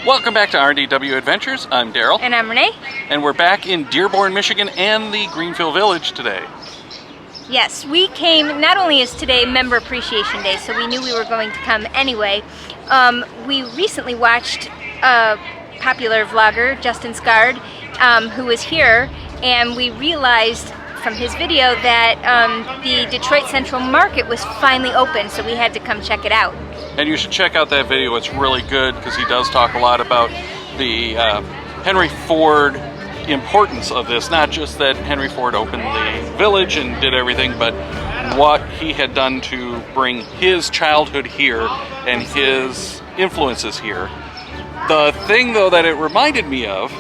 Welcome back to R&DW Adventures. I'm Darryl. And I'm Renee. And we're back in Dearborn, Michigan and the Greenfield Village today. Yes, we came, not only is today Member Appreciation Day, so we knew we were going to come anyway. We recently watched a popular vlogger, Justin Scard, who was here, and we realized from his video that the Detroit Central Market was finally open, so we had to come check it out. And you should check out that video. It's really good because he does talk a lot about the Henry Ford importance of this. Not just that Henry Ford opened the village and did everything, but what he had done to bring his childhood here and his influences here. The thing, though, that it reminded me of,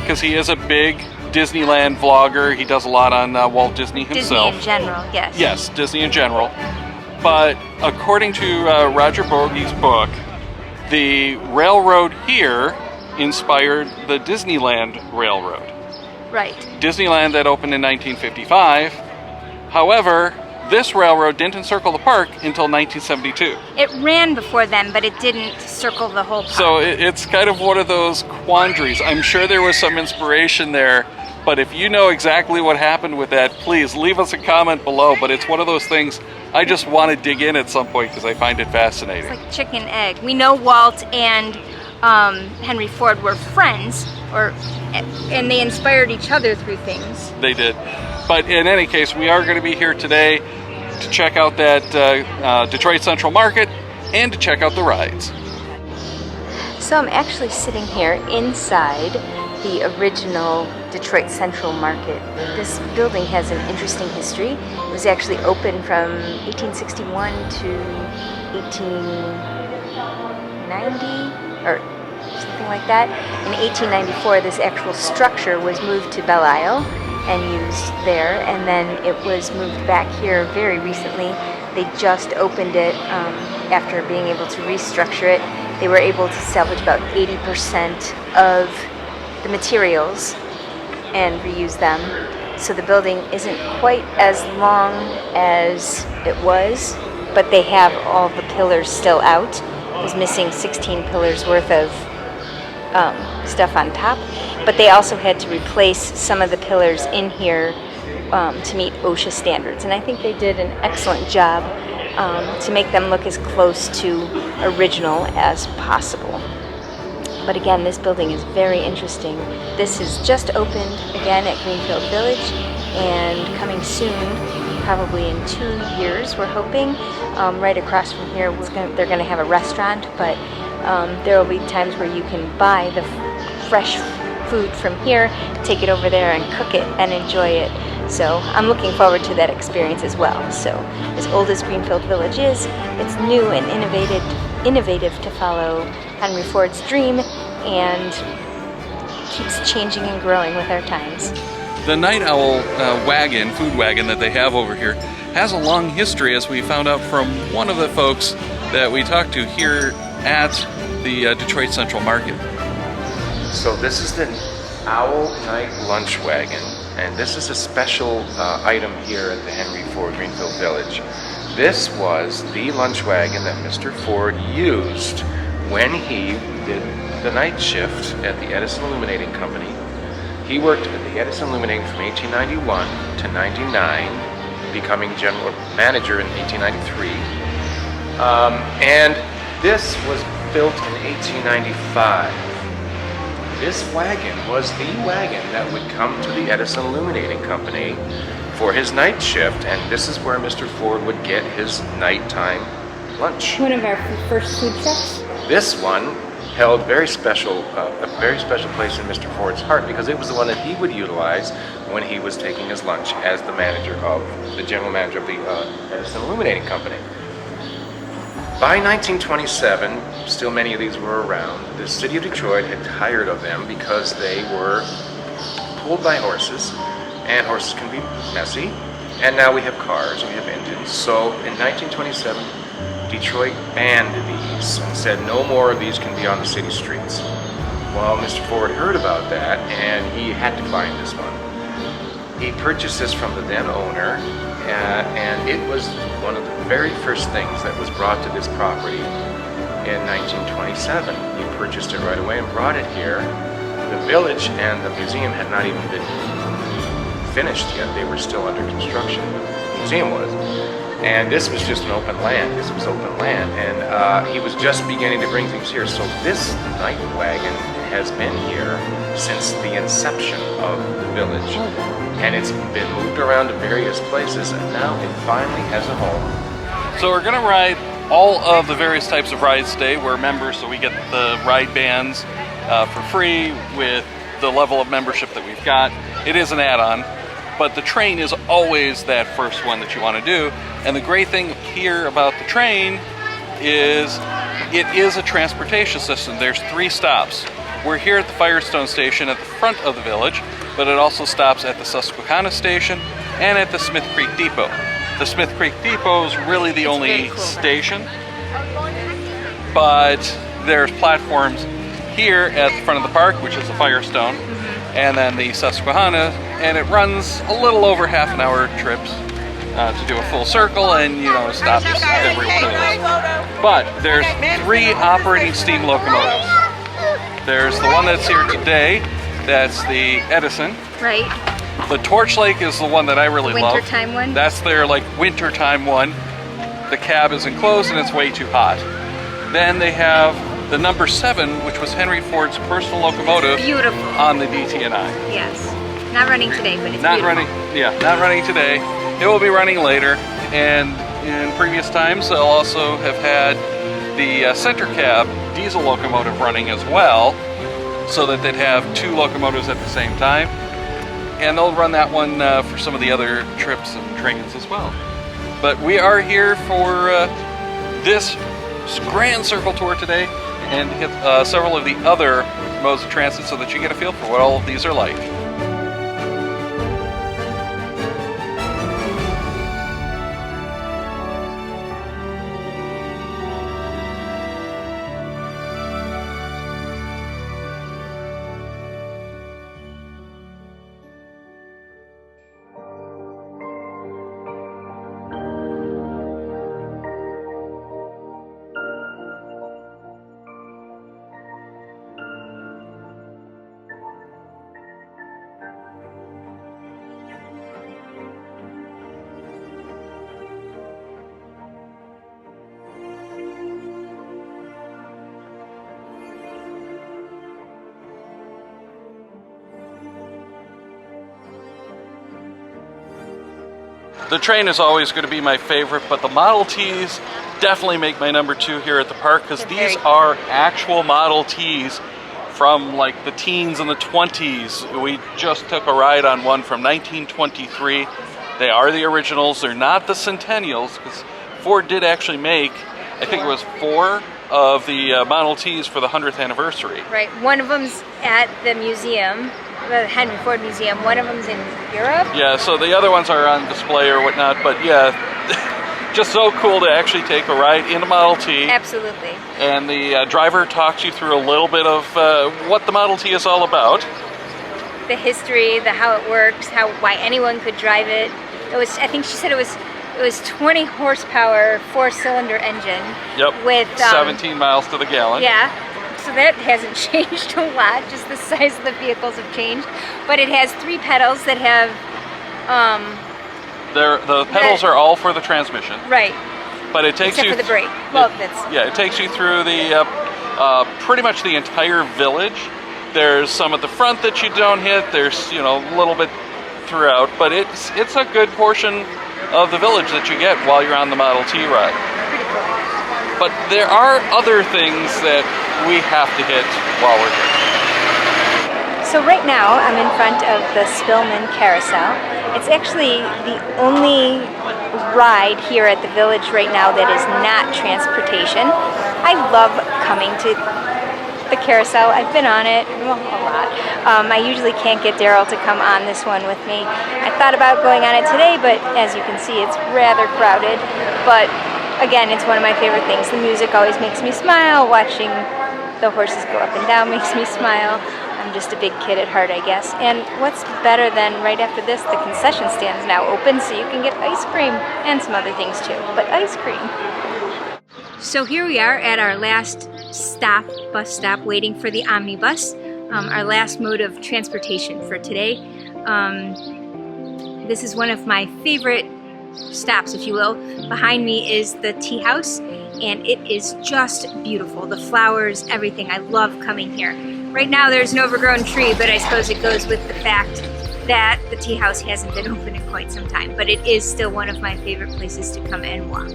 because he is a big Disneyland vlogger, he does a lot on Walt Disney himself. Disney in general, yes. Yes, Disney in general. But according to Roger Bogey's book, the railroad here inspired the Disneyland Railroad. Right. Disneyland that opened in 1955. However, this railroad didn't encircle the park until 1972. It ran before then, but it didn't circle the whole park. So it's kind of one of those quandaries. I'm sure there was some inspiration there, but if you know exactly what happened with that, please leave us a comment below. But it's one of those things I just want to dig in at some point because I find it fascinating. It's like chicken egg. We know Walt and Henry Ford were friends, and they inspired each other through things. They did. But in any case, we are going to be here today to check out that Detroit Central Market and to check out the rides. So I'm actually sitting here inside the original Detroit Central Market. This building has an interesting history. It was actually open from 1861 to 1890 or something like that. In 1894, this actual structure was moved to Belle Isle and used there, and then it was moved back here very recently. They just opened it after being able to restructure it. They were able to salvage about 80% of the materials and reuse them. So the building isn't quite as long as it was, but they have all the pillars still out. It was missing 16 pillars worth of stuff on top, but they also had to replace some of the pillars in here to meet OSHA standards, and I think they did an excellent job to make them look as close to original as possible. But again, this building is very interesting. This is just opened again at Greenfield Village, and coming soon, probably in 2 years, we're hoping. Right across from here, they're going to have a restaurant, but there will be times where you can buy the fresh food from here, take it over there and cook it and enjoy it. So I'm looking forward to that experience as well. So as old as Greenfield Village is, it's new and innovative to follow Henry Ford's dream and keeps changing and growing with our times. The Night Owl wagon, food wagon that they have over here has a long history, as we found out from one of the folks that we talked to here at the Detroit Central Market. So this is the Owl Night Lunch Wagon, and this is a special item here at the Henry Ford Greenfield Village. This was the lunch wagon that Mr. Ford used when he did the night shift at the Edison Illuminating Company. He worked at the Edison Illuminating from 1891 to 99, becoming general manager in 1893. And this was built in 1895. This wagon was the wagon that would come to the Edison Illuminating Company for his night shift, and this is where Mr. Ford would get his nighttime lunch. One of our first food trucks. This one held a very special place in Mr. Ford's heart because it was the one that he would utilize when he was taking his lunch as the general manager of the Edison Illuminating Company. By 1927, still many of these were around. The city of Detroit had tired of them because they were pulled by horses, and horses can be messy. And now we have cars, we have engines. So in 1927, Detroit banned these and said no more of these can be on the city streets. Well, Mr. Ford heard about that, and he had to find this one. He purchased this from the then owner, and it was one of the very first things that was brought to this property in 1927. He purchased it right away and brought it here. The village and the museum had not even been finished yet. They were still under construction. The museum was. And this was just an open land. This was open land. And he was just beginning to bring things here. So this night wagon has been here since the inception of the village. And it's been moved around to various places, and now it finally has a home. So we're going to ride all of the various types of rides today. We're members, so we get the ride bands for free with the level of membership that we've got. It is an add-on, but the train is always that first one that you want to do. And the great thing here about the train is it is a transportation system. There's 3 stops. We're here at the Firestone station at the front of the village, but it also stops at the Susquehanna station and at the Smith Creek Depot. The Smith Creek Depot is really the only station, but there's platforms here at the front of the park, which is the Firestone, and then the Susquehanna, and it runs a little over half an hour trips to do a full circle, and stops every one of those. But there's 3 operating steam locomotives. There's the one that's here today, that's the Edison. Right. The Torch Lake is the one that I really love. Wintertime one? That's their wintertime one. The cab is enclosed and it's way too hot. Then they have the number 7, which was Henry Ford's personal locomotive. Beautiful. On the DT&I. Yes. Not running today, but it's not beautiful. running. Yeah, not running today. It will be running later. And in previous times, they'll also have had the center cab diesel locomotive running as well, so that they'd have 2 locomotives at the same time. And they'll run that one for some of the other trips and trains as well. But we are here for this grand circle tour today and hit several of the other modes of transit so that you get a feel for what all of these are like. The train is always going to be my favorite, but the Model Ts definitely make my number 2 here at the park, because these are actual Model Ts from the teens and the 20s. We just took a ride on one from 1923. They are the originals. They're not the Centennials, because Ford did actually make, I think it was 4 of the Model Ts for the 100th anniversary. Right. One of them's at the museum, the Henry Ford Museum. One of them's in Europe. Yeah, so the other ones are on display or whatnot, but yeah, just so cool to actually take a ride in a Model T. Absolutely. And the driver talks you through a little bit of what the Model T is all about. The history, how it works, why anyone could drive it. It was, I think she said it was 20 horsepower, 4-cylinder engine. Yep. With 17 miles to the gallon. Yeah. So that hasn't changed a lot, just the size of the vehicles have changed. But it has 3 pedals that have... the pedals are all for the transmission. Right. But it takes Except you... for the brake. Well, it takes you through the pretty much the entire village. There's some at the front that you don't hit. There's, a little bit throughout. But it's a good portion of the village that you get while you're on the Model T ride. Pretty cool. But there are other things that we have to hit while we're here. So right now I'm in front of the Spillman Carousel. It's actually the only ride here at the village right now that is not transportation. I love coming to the carousel. I've been on it a lot. I usually can't get Darryl to come on this one with me. I thought about going on it today, but as you can see, it's rather crowded. But again, it's one of my favorite things. The music always makes me smile. Watching the horses go up and down makes me smile. I'm just a big kid at heart, I guess. And what's better than right after this, the concession stand's now open, so you can get ice cream and some other things too, but ice cream. So here we are at our last bus stop waiting for the Omnibus, our last mode of transportation for today. This is one of my favorite stops, if you will. Behind me is the tea house, and it is just beautiful. The flowers, everything. I love coming here. Right now there's an overgrown tree, but I suppose it goes with the fact that the tea house hasn't been open in quite some time. But it is still one of my favorite places to come and walk.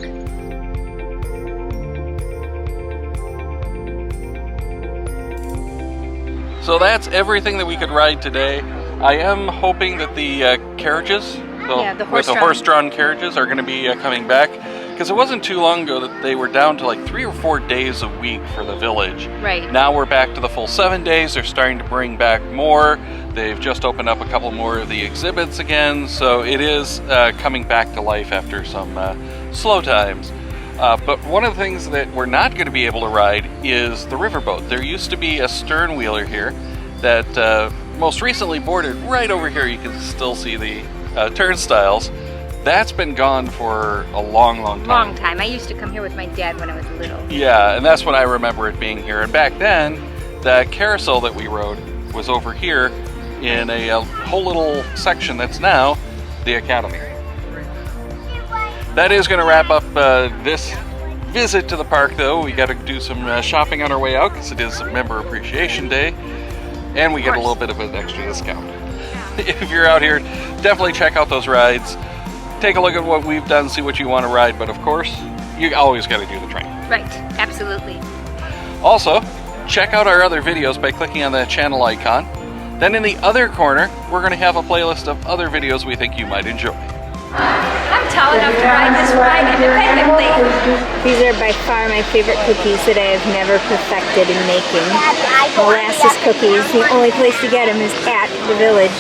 So that's everything that we could ride today. I am hoping that the carriages, the horse-drawn carriages, are going to be coming back, because it wasn't too long ago that they were down to like 3 or 4 days a week for the village. Right. Now we're back to the full 7 days. They're starting to bring back more. They've just opened up a couple more of the exhibits again, so it is coming back to life after some slow times. But one of the things that we're not going to be able to ride is the riverboat. There used to be a stern wheeler here that most recently boarded right over here. You can still see the turnstiles. That's been gone for a long time. Long time. I used to come here with my dad when I was little. Yeah, and that's when I remember it being here. And back then, the carousel that we rode was over here in a whole little section that's now the Academy. That is going to wrap up this visit to the park, though. We got to do some shopping on our way out because it is Member Appreciation Day, and we get a little bit of an extra discount. If you're out here, definitely check out those rides. Take a look at what we've done, see what you want to ride, but of course, you always got to do the train. Right, absolutely. Also, check out our other videos by clicking on the channel icon. Then in the other corner, we're going to have a playlist of other videos we think you might enjoy. I'm tall enough to ride this ride independently. These are by far my favorite cookies that I have never perfected in making. Molasses cookies. The only place to get them is at the village.